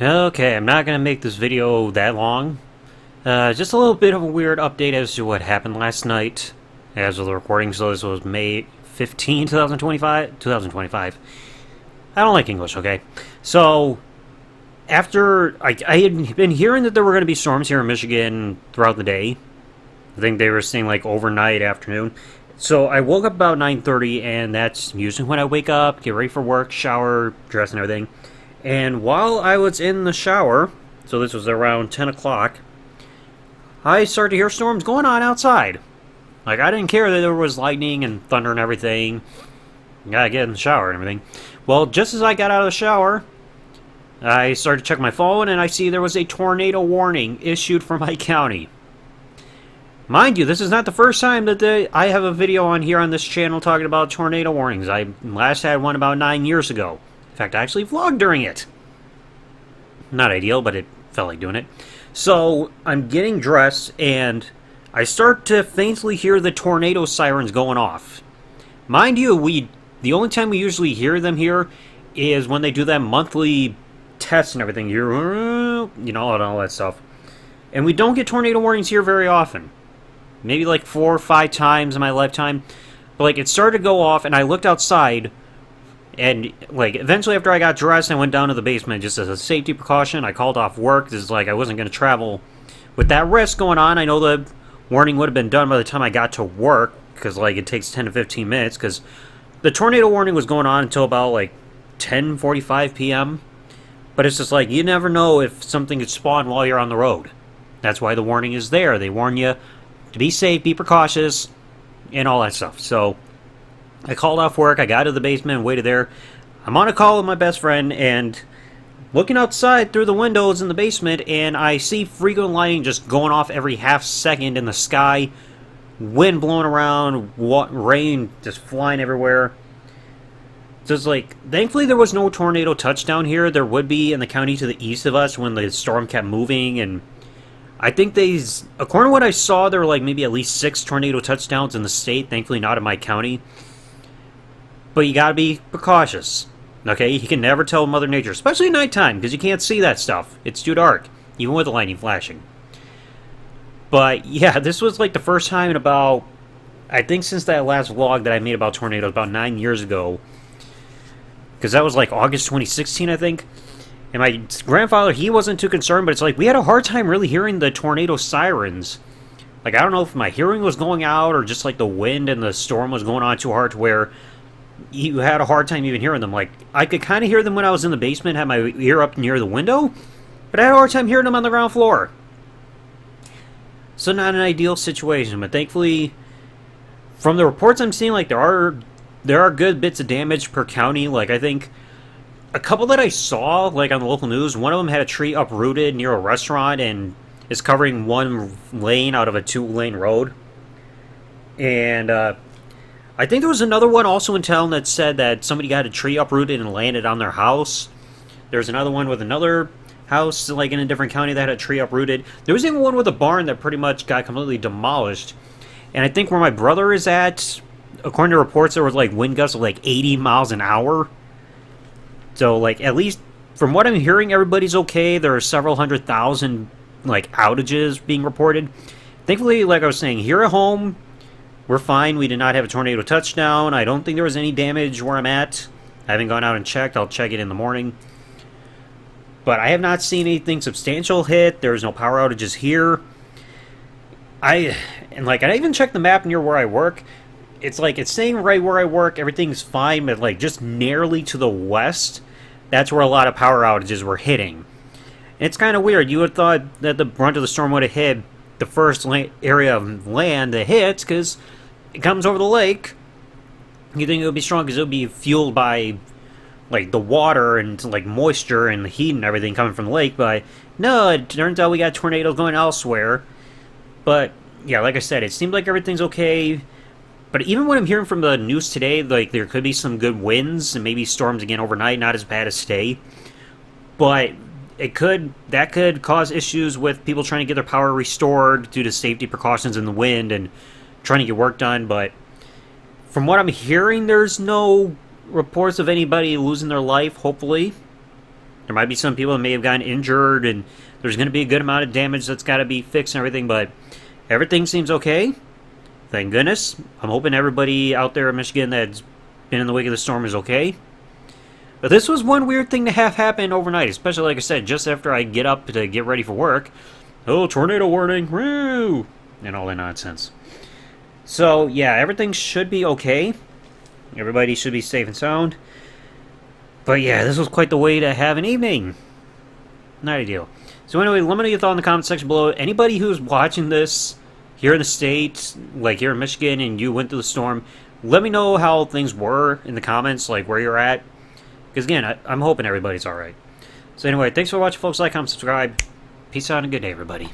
Okay, I'm not going to make this video that long. Just a little bit of a weird update as to what happened last night as of the recording. So this was May 15, 2025. 2025. I don't like English, okay? So, after I had been hearing that there were going to be storms here in Michigan throughout the day. I think they were saying like overnight, afternoon. So I woke up about 9:30, and that's usually when I wake up, get ready for work, shower, dress, and everything. And while I was in the shower, so this was around 10 o'clock, I started to hear storms going on outside. Like, I didn't care that there was lightning and thunder and everything. Gotta get in the shower and everything. Well, just as I got out of the shower, I started to check my phone, and I see there was a tornado warning issued for my county. Mind you, this is not the first time that I have a video on here on this channel talking about tornado warnings. I last had one about 9 years ago. In fact, I actually vlogged during it. Not ideal, but it felt like doing it. So, I'm getting dressed, and I start to faintly hear the tornado sirens going off. Mind you, the only time we usually hear them here is when they do that monthly test and everything. And all that stuff. And we don't get tornado warnings here very often. Maybe like 4 or 5 times in my lifetime. But like, it started to go off, and I looked outside, and like, eventually after I got dressed, I went down to the basement just as a safety precaution. I called off work. This is like, I wasn't going to travel with that risk going on. I know the warning would have been done by the time I got to work, because like, it takes 10 to 15 minutes, because the tornado warning was going on until about like 10:45 p.m. But it's just like, you never know if something could spawn while you're on the road. That's why the warning is there. They warn you to be safe, be precautious, and all that stuff. So, I called off work, I got to the basement and waited there. I'm on a call with my best friend, and looking outside through the windows in the basement, and I see frequent lightning just going off every half second in the sky. Wind blowing around, rain just flying everywhere. So it's like, thankfully there was no tornado touchdown here. There would be in the county to the east of us when the storm kept moving, and I think according to what I saw, there were like maybe at least 6 tornado touchdowns in the state. Thankfully not in my county. But you gotta be precautious. Okay, you can never tell Mother Nature, especially at nighttime, because you can't see that stuff. It's too dark, even with the lightning flashing. But yeah, this was like the first time in about, I think since that last vlog that I made about tornadoes about 9 years ago. Because that was like August 2016, I think. And my grandfather, he wasn't too concerned, but it's like, we had a hard time really hearing the tornado sirens. Like, I don't know if my hearing was going out, or just like the wind and the storm was going on too hard to where you had a hard time even hearing them. Like, I could kind of hear them when I was in the basement, had my ear up near the window, but I had a hard time hearing them on the ground floor. So not an ideal situation, but thankfully, from the reports I'm seeing, like, there are good bits of damage per county. Like, I think a couple that I saw, like, on the local news, one of them had a tree uprooted near a restaurant and is covering 1 lane out of a 2-lane road. And I think there was another one also in town that said that somebody got a tree uprooted and landed on their house. There's another one with another house, like, in a different county that had a tree uprooted. There was even one with a barn that pretty much got completely demolished. And I think where my brother is at, according to reports, there was like wind gusts of like 80 miles an hour. So, like, at least from what I'm hearing, everybody's okay. There are several 100,000 like outages being reported. Thankfully, like I was saying, here at home, we're fine. We did not have a tornado touchdown. I don't think there was any damage where I'm at. I haven't gone out and checked. I'll check it in the morning. But I have not seen anything substantial hit. There's no power outages here. I even checked the map near where I work. It's like, it's saying right where I work, everything's fine, but like just nearly to the west, that's where a lot of power outages were hitting. And it's kind of weird. You would thought that the brunt of the storm would have hit the first area of land that hits, because it comes over the lake. You think it would be strong because it would be fueled by like the water and like moisture and the heat and everything coming from the lake, but no, it turns out we got tornadoes going elsewhere. But yeah, like I said, it seemed like everything's okay. But even what I'm hearing from the news today, like, there could be some good winds and maybe storms again overnight, not as bad as today. But that could cause issues with people trying to get their power restored due to safety precautions in the wind and trying to get work done. But from what I'm hearing, there's no reports of anybody losing their life, hopefully. There might be some people that may have gotten injured, and there's going to be a good amount of damage that's got to be fixed and everything, but everything seems okay. Thank goodness. I'm hoping everybody out there in Michigan that's been in the wake of the storm is okay. But this was one weird thing to have happen overnight, especially, like I said, just after I get up to get ready for work. Oh, tornado warning, woo! And all that nonsense. So, yeah, everything should be okay. Everybody should be safe and sound. But yeah, this was quite the way to have an evening. Not ideal. So anyway, let me know your thought in the comment section below. Anybody who's watching this here in the States, like here in Michigan, and you went through the storm, let me know how things were in the comments, like where you're at. Because again, I'm hoping everybody's alright. So anyway, thanks for watching, folks. Like, comment, subscribe. Peace out, and good day, everybody.